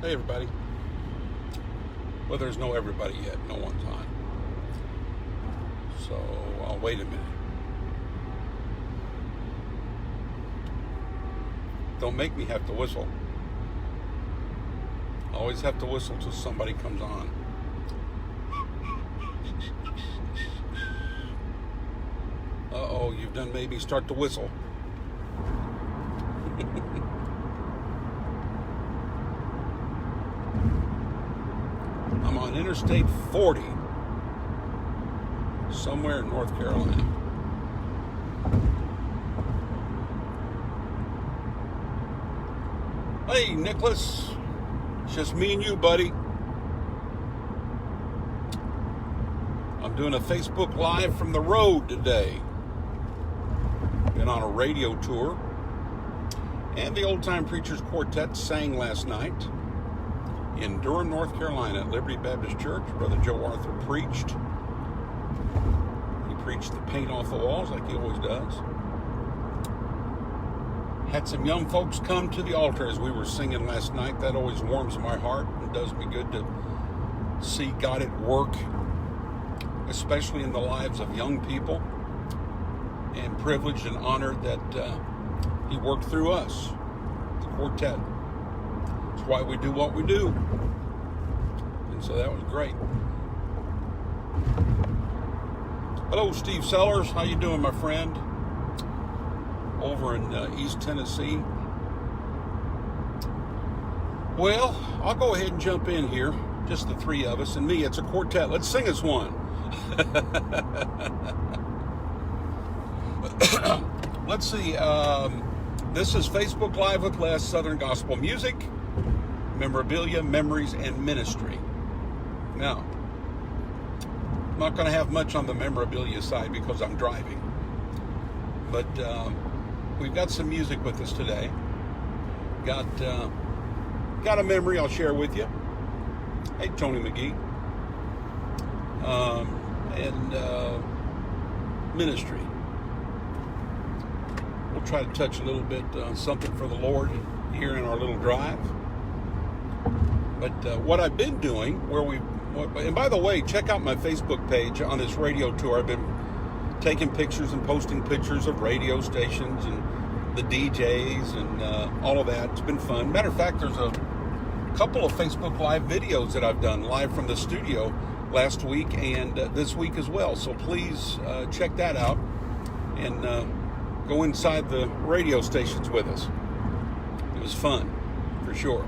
Hey everybody. Well, there's no everybody yet, no one's on. So I'll wait a minute. Don't make me have to whistle. I always have to whistle till somebody comes on. Uh-oh, you've done made me start to whistle. I'm on Interstate 40, somewhere in North Carolina. Hey, Nicholas. It's just me and you, buddy. I'm doing a Facebook Live from the road today. Been on a radio tour. And the Old Time Preachers Quartet sang last night in Durham, North Carolina at Liberty Baptist Church. Brother Joe Arthur preached. He preached the paint off the walls like he always does. Had some young folks come to the altar as we were singing last night. That always warms my heart and does me good to see God at work, especially in the lives of young people. And privileged and honored that he worked through us, the quartet. That's why we do what we do. And so that was great. Hello, Steve Sellers. How you doing, my friend? Over in East Tennessee. Well, I'll go ahead and jump in here. Just the three of us and me. It's a quartet. Let's sing us one. Let's see. This is Facebook Live with Les, Southern Gospel Music, Memorabilia, Memories, and Ministry. Now, I'm not going to have much on the memorabilia side because I'm driving. But we've got some music with us today. Got a memory I'll share with you. Hey, Tony McGee. And ministry. We'll try to touch a little bit on something for the Lord here in our little drive. But what I've been doing, and by the way, check out my Facebook page on this radio tour. I've been taking pictures and posting pictures of radio stations and the DJs and all of that. It's been fun. Matter of fact, there's a couple of Facebook Live videos that I've done live from the studio last week and this week as well. So please check that out and go inside the radio stations with us. It was fun, for sure.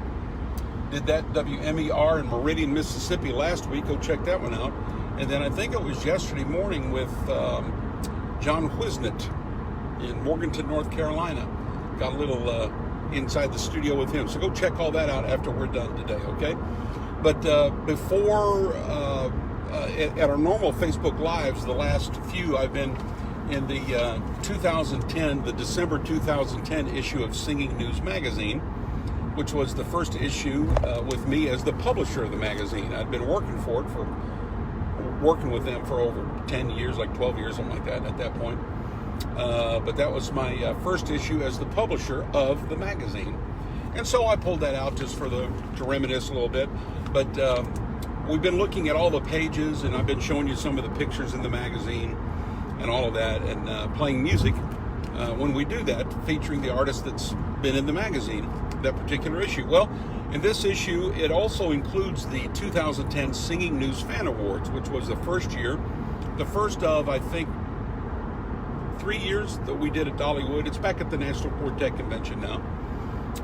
Did that WMER in Meridian, Mississippi last week. Go check that one out. And then I think it was yesterday morning with John Whiznett in Morganton, North Carolina. Got a little inside the studio with him. So go check all that out after we're done today, okay? But before, at our normal Facebook Lives, the last few, I've been in the the December 2010 issue of Singing News Magazine, which was the first issue with me as the publisher of the magazine. I'd been working with them for over 10 years, like 12 years, something like that at that point. But that was my first issue as the publisher of the magazine. And so I pulled that out just to reminisce a little bit. But we've been looking at all the pages, and I've been showing you some of the pictures in the magazine and all of that, and playing music when we do that, featuring the artist that's been in the magazine, that particular issue. Well, in this issue, it also includes the 2010 Singing News Fan Awards, which was the first of, I think, 3 years that we did at Dollywood. It's back at the National Quartet Convention now.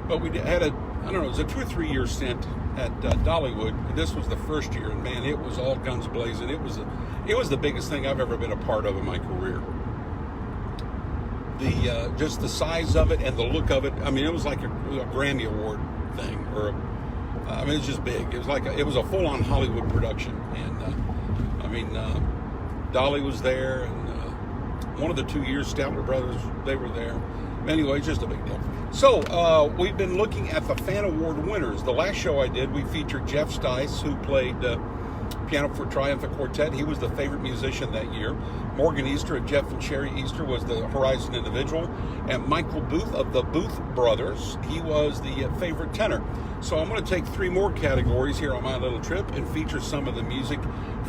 But we had it was a 2 or 3 year stint at Dollywood. This was the first year, and man, it was all guns blazing. It was the biggest thing I've ever been a part of in my career. Just the size of it and the look of it. I mean, it was like a Grammy Award thing, it's just big. It was a full-on Hollywood production, and Dolly was there, and one of the 2 years, Statler Brothers, they were there. Anyway, it's just a big deal. So we've been looking at the Fan Award winners. The last show I did, we featured Jeff Stice, who played piano for Triumphant Quartet. He was the favorite musician that year. Morgan Easter of Jeff and Sherry Easter was the Horizon individual. And Michael Booth of the Booth Brothers, he was the favorite tenor. So I'm going to take 3 more categories here on my little trip and feature some of the music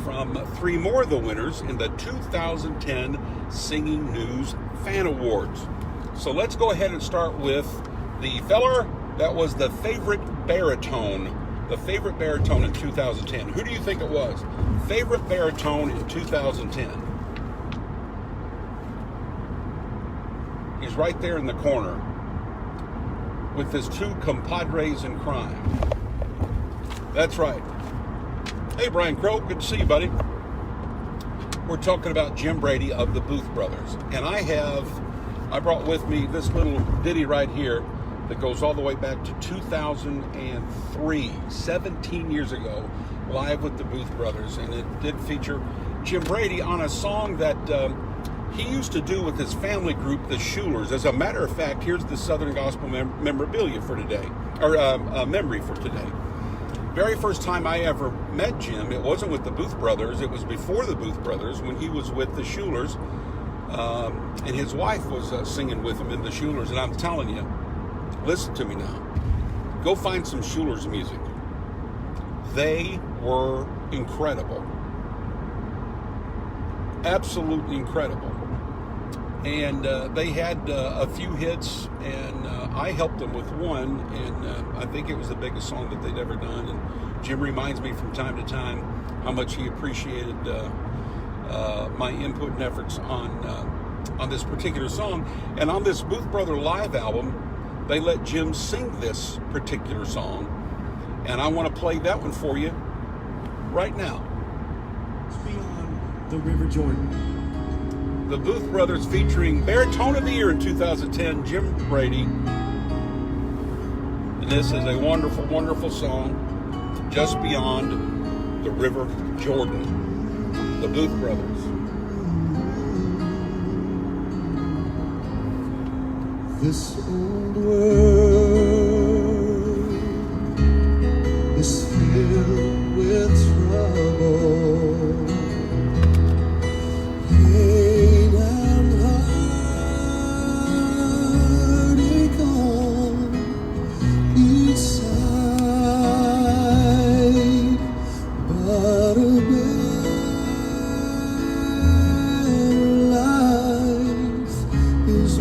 from 3 more of the winners in the 2010 Singing News Fan Awards. So let's go ahead and start with the feller that was the favorite baritone. The favorite baritone in 2010. Who do you think it was? Favorite baritone in 2010. He's right there in the corner with his 2 compadres in crime. That's right. Hey, Brian Crow, good to see you, buddy. We're talking about Jim Brady of the Booth Brothers. And I brought with me this little ditty right here that goes all the way back to 2003, 17 years ago, live with the Booth Brothers. And it did feature Jim Brady on a song that he used to do with his family group, the Schulers. As a matter of fact, here's the Southern Gospel memorabilia for today, or memory for today. Very first time I ever met Jim, it wasn't with the Booth Brothers, it was before the Booth Brothers when he was with the Schulers, and his wife was singing with him in the Schulers. And I'm telling you, listen to me now. Go find some Schulers music. They were incredible. Absolutely incredible. And they had a few hits, and I helped them with one, and I think it was the biggest song that they'd ever done. And Jim reminds me from time to time how much he appreciated my input and efforts on this particular song. And on this Booth Brother live album, they let Jim sing this particular song, and I want to play that one for you right now. It's Beyond the River Jordan. The Booth Brothers featuring Baritone of the Year in 2010, Jim Brady. And this is a wonderful, wonderful song, Just Beyond the River Jordan. The Booth Brothers. This old world is filled with trouble, pain and heartache on each side, but a better life is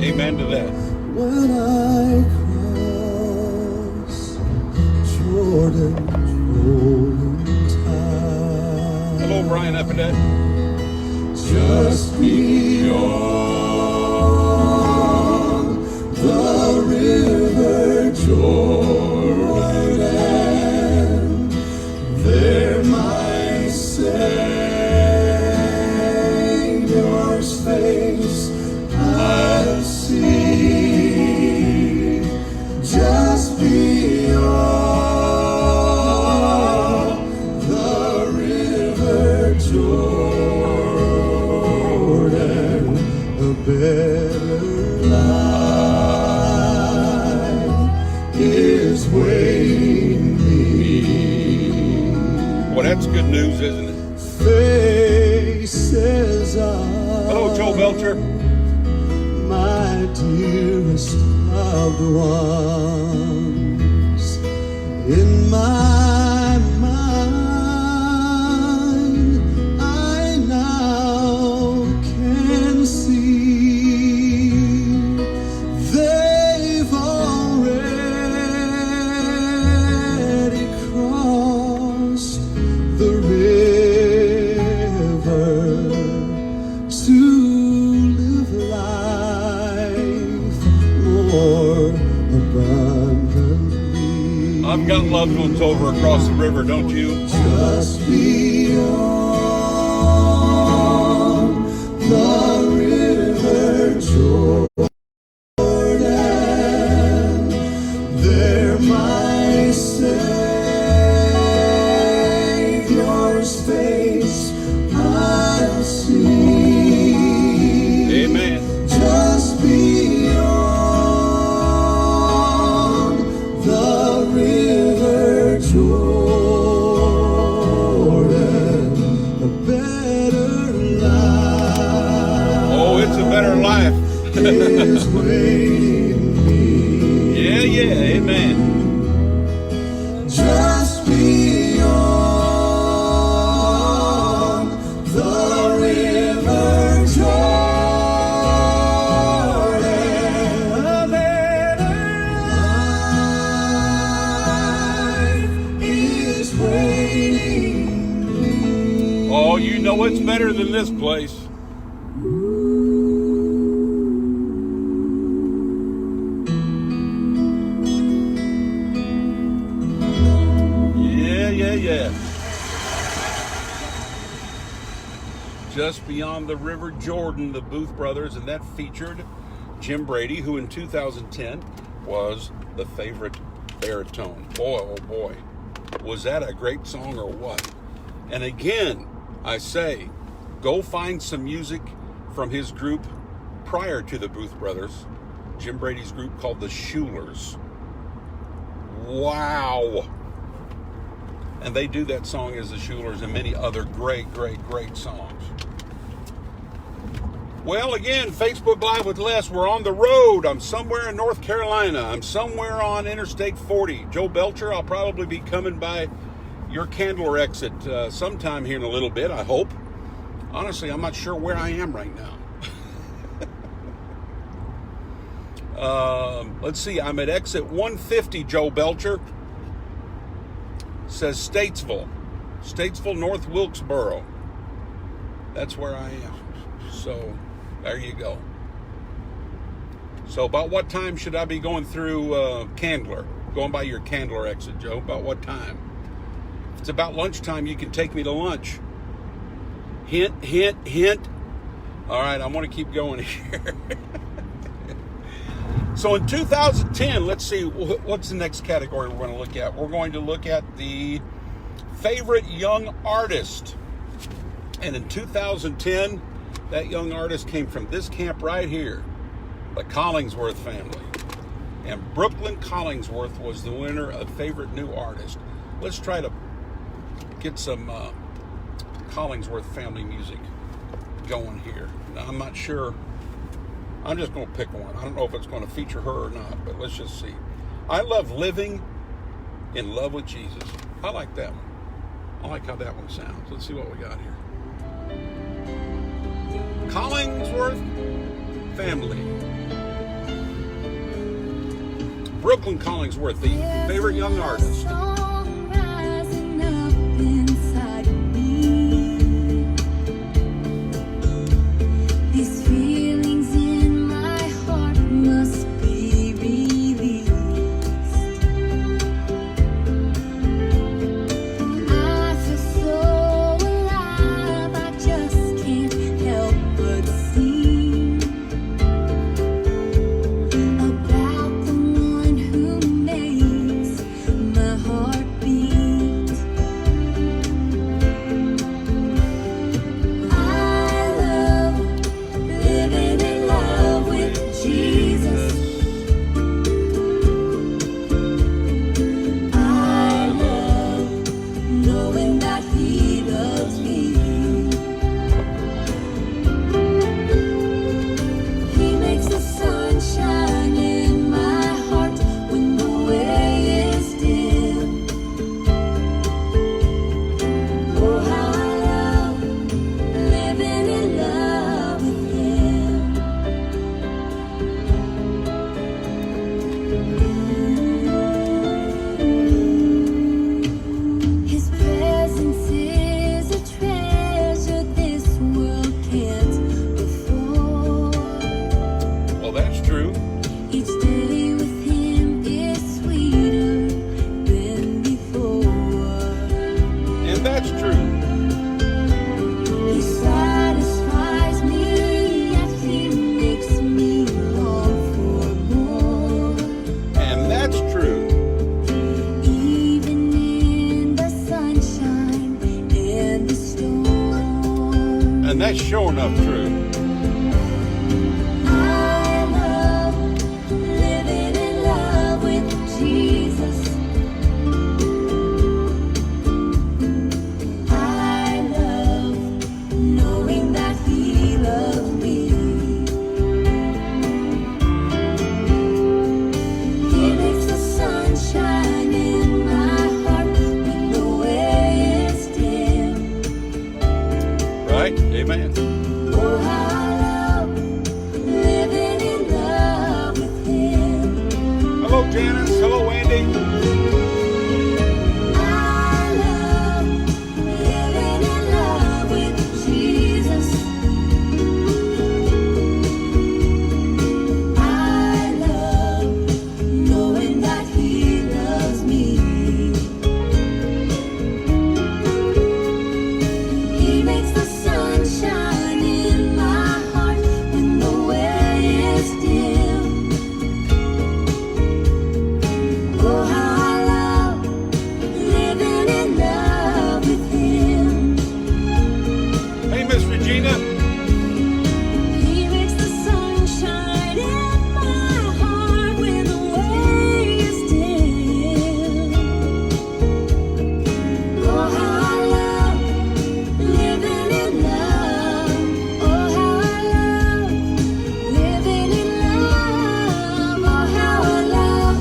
Amen to that. when I cross Jordan's rolling tide. Hello, Brian Epidette. Just beyond the river Jordan, there my Savior's face I see. Just beyond the river Jordan, a better life is waiting me. Well, that's good news, isn't it? Faces are Hello, Joe Belcher. my dearest loved ones. In my mind, I now can see they've already crossed the river to live life more abundantly. I've got loved ones over across the river, don't you? Just beyond the river Jordan, there my Savior's face I'll see. Amen. Just beyond the river Jordan. waiting me. Yeah, yeah, amen. Just beyond the river Jordan, a better life is waiting me. Oh, you know it's better than this place. Yeah. Just beyond the River Jordan, the Booth Brothers, and that featured Jim Brady, who in 2010 was the favorite baritone. Boy, oh boy, was that a great song or what? And again, I say, go find some music from his group prior to the Booth Brothers, Jim Brady's group called the Schulers. Wow. And they do that song as the Schulers and many other great songs. Well, again, Facebook Live with Les. We're on the road. I'm somewhere in North Carolina. I'm somewhere on Interstate 40. Joe Belcher, I'll probably be coming by your Candler exit sometime here in a little bit, I hope. Honestly, I'm not sure where I am right now. Let's see, I'm at exit 150, Joe Belcher. Says Statesville, North Wilkesboro. That's where I am. So there you go. So about what time should I be going through Candler? Going by your Candler exit, Joe. About what time? If it's about lunchtime, you can take me to lunch. Hint, hint, hint. All right, I want to keep going here. So in 2010, let's see, what's the next category we're going to look at? We're going to look at the favorite young artist. And in 2010, that young artist came from this camp right here, the Collingsworth family. And Brooklyn Collingsworth was the winner of favorite new artist. Let's try to get some Collingsworth family music going here. Now, I'm not sure. I'm just going to pick one. I don't know if it's going to feature her or not, but let's just see. I love Living in Love with Jesus. I like that one. I like how that one sounds. Let's see what we got here. Collingsworth family. Brooklyn Collingsworth, the favorite young artist. And that's sure enough true. I love Janice. Hello, Andy. I love living in love with Jesus. I love knowing that He loves me. He makes the sun shine in my heart when the way is dim. Oh, how I love living in love with Him. Hey, Miss Regina. He makes the sun shine in my heart when the way is dim. Oh, how I love living in love. Oh, how I love living in love. Oh, how I love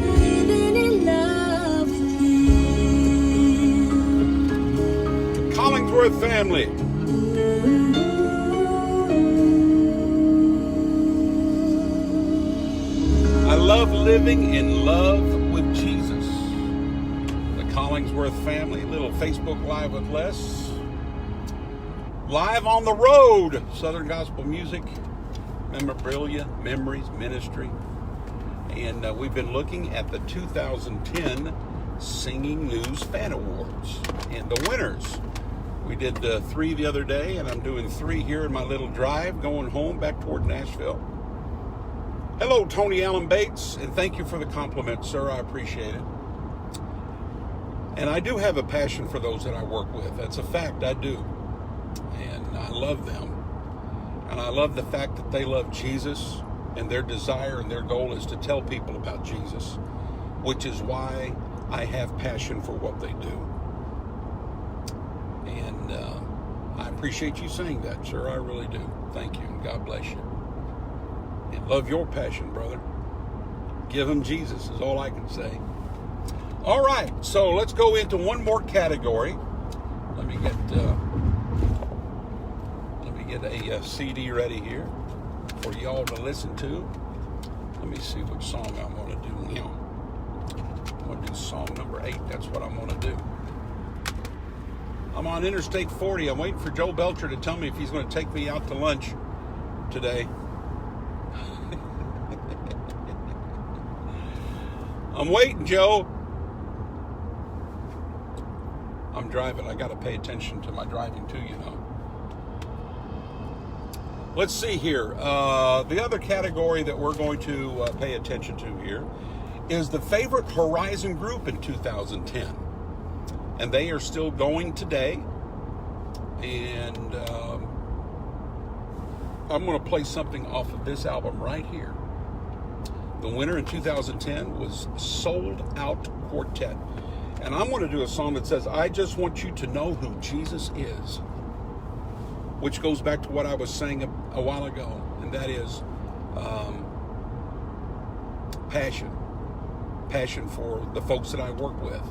living in love with Him. Collingsworth family. I love living in love with Jesus. The Collingsworth family, little Facebook Live with Les. Live on the road. Southern gospel music, memorabilia, memories, ministry. And we've been looking at the 2010 Singing News Fan Awards and the winners. We did 3 the other day, and I'm doing 3 here in my little drive going home back toward Nashville. Hello, Tony Allen Bates, and thank you for the compliment, sir. I appreciate it. And I do have a passion for those that I work with. That's a fact, I do. And I love them. And I love the fact that they love Jesus, and their desire and their goal is to tell people about Jesus, which is why I have passion for what they do. And I appreciate you saying that, sir. I really do. Thank you, and God bless you. And love your passion, brother. Give him Jesus is all I can say. All right, so let's go into one more category. Let me get a CD ready here for y'all to listen to. Let me see which song I'm going to do now. I'm going to do song number 8. That's what I'm going to do. I'm on Interstate 40. I'm waiting for Joe Belcher to tell me if he's going to take me out to lunch today. I'm waiting, Joe. I'm driving. I got to pay attention to my driving too, you know. Let's see here. The other category that we're going to pay attention to here is the favorite Horizon group in 2010. And they are still going today. And I'm going to play something off of this album right here. The winner in 2010 was Sold Out Quartet. And I'm going to do a song that says, I just want you to know who Jesus is. Which goes back to what I was saying a while ago. And that is passion. Passion for the folks that I work with.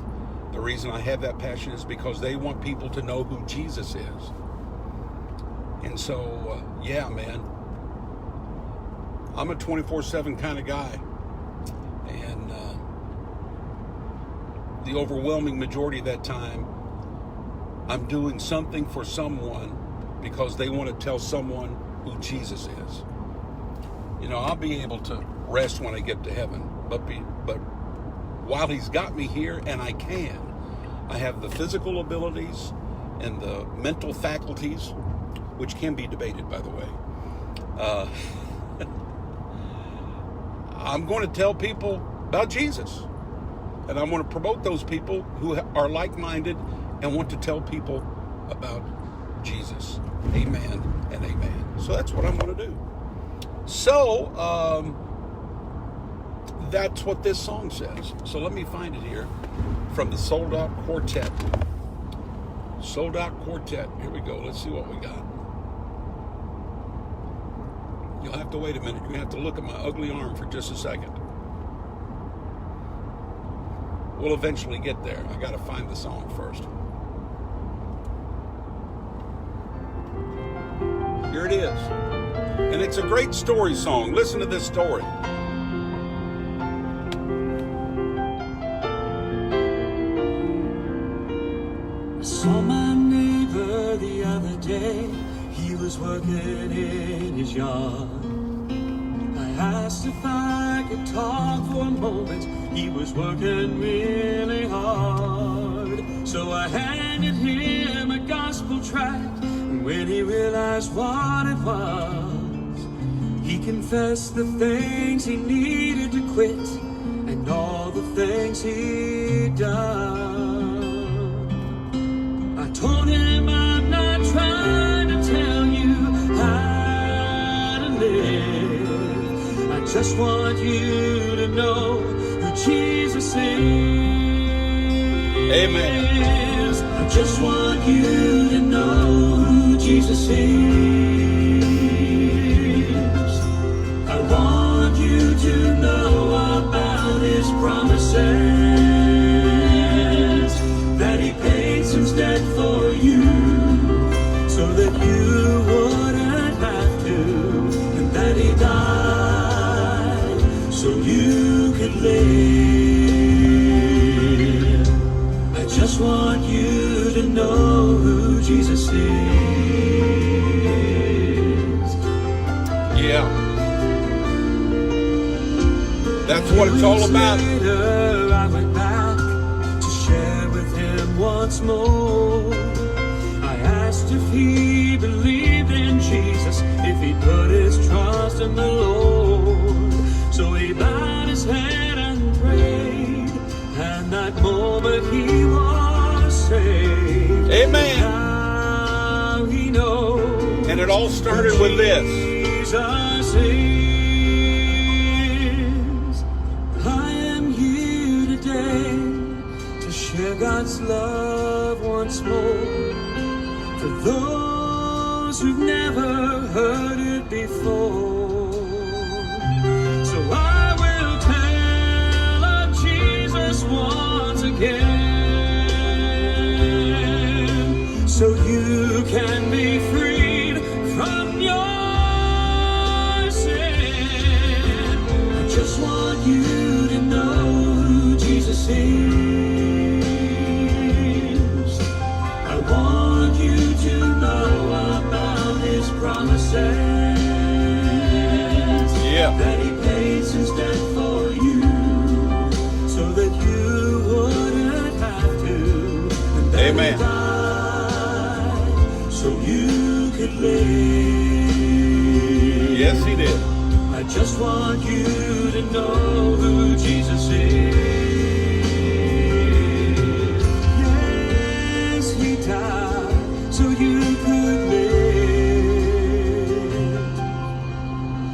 The reason I have that passion is because they want people to know who Jesus is. And so, yeah, man. I'm a 24/7 kind of guy. And the overwhelming majority of that time, I'm doing something for someone because they want to tell someone who Jesus is. You know, I'll be able to rest when I get to heaven. But while he's got me here, and I have the physical abilities and the mental faculties, which can be debated, by the way. I'm going to tell people about Jesus. And I'm going to promote those people who are like-minded and want to tell people about Jesus. Amen and amen. So that's what I'm going to do. So, that's what this song says. So let me find it here from the Sold Out Quartet. Sold Out Quartet. Here we go. Let's see what we got. You'll have to wait a minute. You're going to have to look at my ugly arm for just a second. We'll eventually get there. I got to find the song first. Here it is. And it's a great story song. Listen to this story. Saw my neighbor the other day, he was working in his yard. I asked if I could talk for a moment, he was working really hard. So I handed him a gospel tract, and when he realized what it was, he confessed the things he needed to quit, and all the things he'd done. I told him I'm not trying to tell you how to live. I just want you to know who Jesus is. Amen. I just want you to know who Jesus is. I want you to know about his promises, that he paid some debt for you, so that you wouldn't have to, and that he died so you could live. I just want you to know who Jesus is. Yeah. That's what it's all about. Later, I went back to share with him once more. I asked if he believed in Jesus, if he put his trust in the Lord. So he bowed his head and prayed, and that moment he was saved. Amen. Now he knows. And it all started with this. Jesus is. I am here today to share God's love once more, for those who've never heard it before. So I will tell of Jesus once again, so you can be freed from your sin. I just want you to know who Jesus is. I want you to know about his promises, Yeah. that he paid his debt for you, so that you wouldn't have to, and that Amen. he died so you could live. Yes, he did. I just want you to know who Jesus is. Yes, he died so you could live.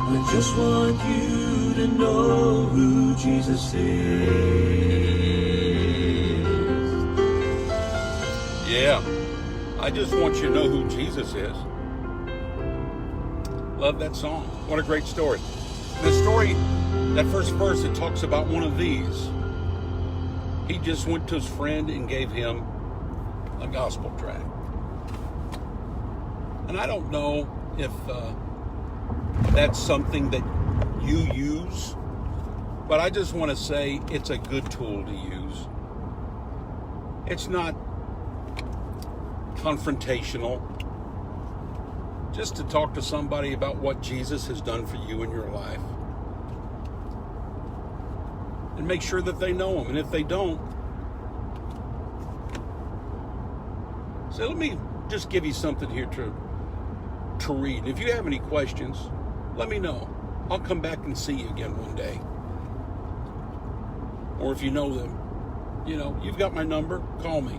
I just want you to know who Jesus is. Yeah. I just want you to know who Jesus is. Love that song. What a great story. The story, that first verse, it talks about one of these. He just went to his friend and gave him a gospel tract. And I don't know if that's something that you use, but I just want to say it's a good tool to use. It's not confrontational. Just to talk to somebody about what Jesus has done for you in your life. And make sure that they know him. And if they don't, so let me just give you something here to read. And if you have any questions, let me know. I'll come back and see you again one day. Or if you know them, you've got my number, call me.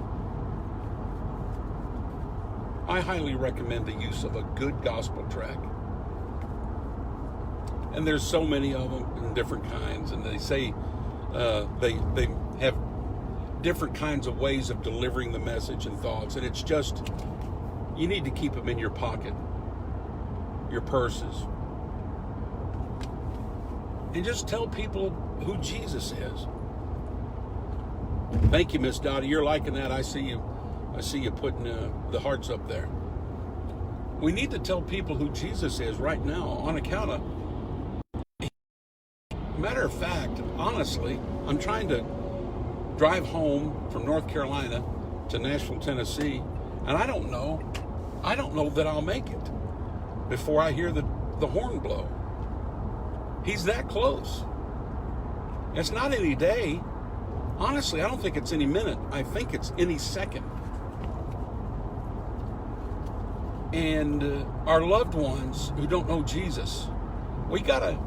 I highly recommend the use of a good gospel tract. And there's so many of them in different kinds, and they say they have different kinds of ways of delivering the message and thoughts, and it's just, you need to keep them in your pocket, your purses, and just tell people who Jesus is. Thank you, Miss Dottie. You're liking that. I see you putting the hearts up there. We need to tell people who Jesus is right now, on account of, matter of fact, honestly, I'm trying to drive home from North Carolina, to Nashville, Tennessee, and I don't know that I'll make it before I hear the horn blow. He's that close. It's not any day. Honestly, I don't think it's any minute. I think it's any second. And our loved ones who don't know Jesus, we gotta,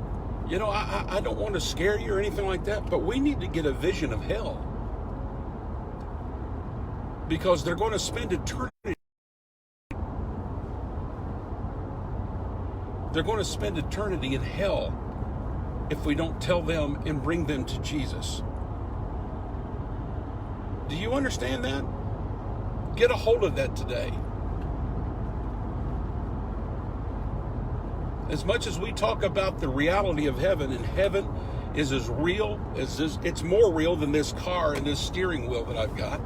I don't want to scare you or anything like that, but we need to get a vision of hell. Because they're going to spend eternity. They're going to spend eternity in hell if we don't tell them and bring them to Jesus. Do you understand that? Get a hold of that today. As much as we talk about the reality of heaven, and heaven is as real as this, it's more real than this car and this steering wheel that I've got.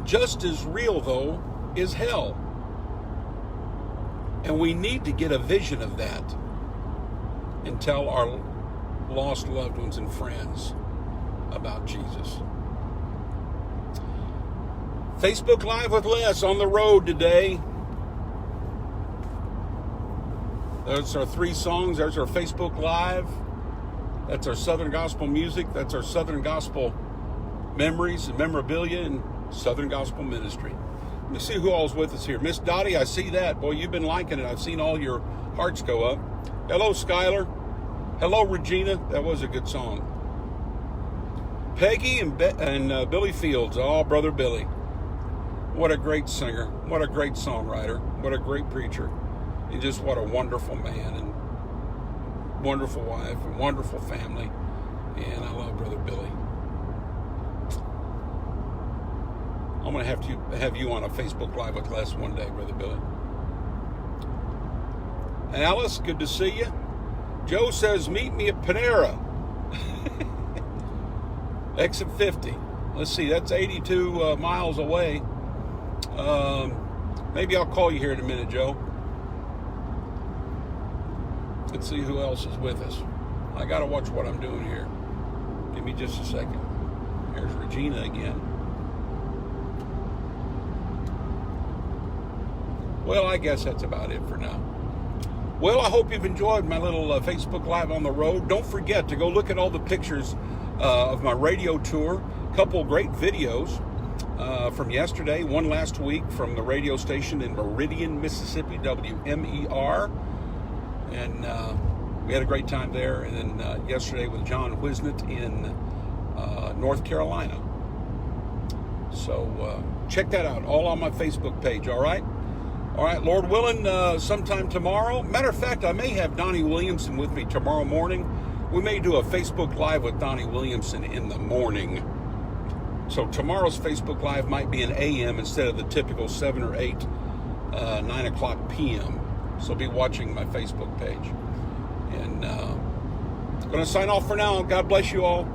Just as real, though, is hell. And we need to get a vision of that and tell our lost loved ones and friends about Jesus. Facebook Live with Les on the road today. Those are 3 songs. There's our Facebook Live. That's our Southern Gospel music. That's our Southern Gospel memories and memorabilia and Southern Gospel ministry. Let me see who all's with us here. Miss Dottie, I see that. Boy, you've been liking it. I've seen all your hearts go up. Hello, Skylar. Hello, Regina. That was a good song. Peggy and Billy Fields. Oh, Brother Billy. What a great singer. What a great songwriter. What a great preacher. And just what a wonderful man and wonderful wife and wonderful family. And I love Brother Billy. I'm going to have you on a Facebook Live with Les one day, Brother Billy. Alice, good to see you. Joe says, meet me at Panera. Exit 50. Let's see, that's 82 miles away. Maybe I'll call you here in a minute, Joe. Let's see who else is with us. I got to watch what I'm doing here. Give me just a second. Here's Regina again. Well, I guess that's about it for now. Well, I hope you've enjoyed my little Facebook Live on the road. Don't forget to go look at all the pictures of my radio tour. A couple great videos from yesterday, one last week from the radio station in Meridian, Mississippi, WMER. And we had a great time there. And then yesterday with John Wisnett in North Carolina. So check that out, all on my Facebook page, all right? All right, Lord willing, sometime tomorrow. Matter of fact, I may have Donnie Williamson with me tomorrow morning. We may do a Facebook Live with Donnie Williamson in the morning. So tomorrow's Facebook Live might be an AM instead of the typical 7 or 8, 9 o'clock PM. So be watching my Facebook page. And I'm going to sign off for now. God bless you all.